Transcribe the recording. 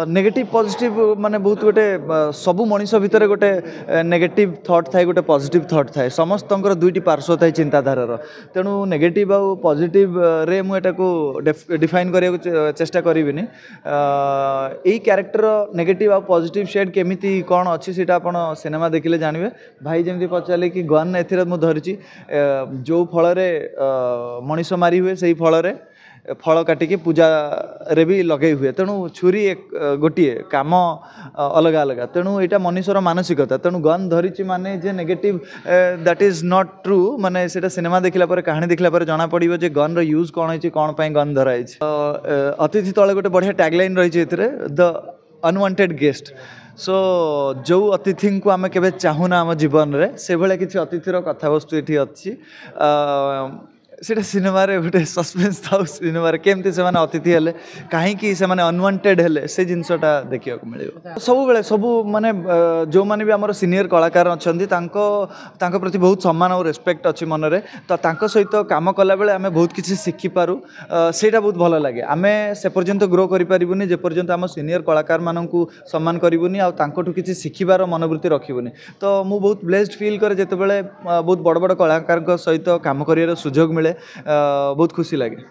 Negative positive माने बहुत गोटे सबु मनीष भितर गोटे नेगेटिव थॉट थाए गोटे पॉजिटिव थॉट थाए समस्त दुईटी पार्श्व थाए चिंताधारार तेणु नेगेटिव आउ पॉजिटिव रे मुझे डिफाइन करने चेष्टा करी यही क्यारेक्टर नेगेटिव आउ पॉजिटिव शेड केमिति कौन अच्छी सीटा आप सिनेमा देखिले जानवे भाई जमी पचारे कि गन ए धरी जो फल मनीष मारी हुए से फल फल काटिकी पूजा रे भी लगे हुए तेणु छुरी गोटे काम अलग अलग तेणु यहाँ मनीषर मानसिकता तेणु गन धरी माने जे negative that is not true माने सेटा सिनेमा देखला पर कहानी देखला पर जना पड़िबो जे गन रो यूज कौन है कौन पाई गन धराई अतिथि तले गोटे बढ़िया टैगलाइन रही द अनवांटेड गेस्ट सो जो अतिथि को आम के चाहूना आम जीवन में से भाया किसी अतिथि कथावस्तु ये अच्छी सीटा सिनेमा रे गोटे सस्पेंस था सिनेमा केमती से अतिथि हेले कहीं से अनवांटेड हेले से जिनसटा देखा मिले सब बेले सब माने जो माने भी आमर सीनियर कलाकार अच्छा प्रति बहुत सम्मान और रेस्पेक्ट अच्छी मनरे तो सहित काम कला बेले आम बहुत किसी शिखिपारू सेटा बहुत भल लगे आम से पर्यंत ग्रो करें जे पर्यंत आम सीनियर कलाकार मानू सम्मान करूनी आठू किसी शिखिबार मनोवृत्ति रखुनी तो मुझे बहुत ब्लेस्ड फील करे जिते बहुत बड़ बड़ कलाकार सहित काम कर सुजोग मिले बहुत खुशी लगे।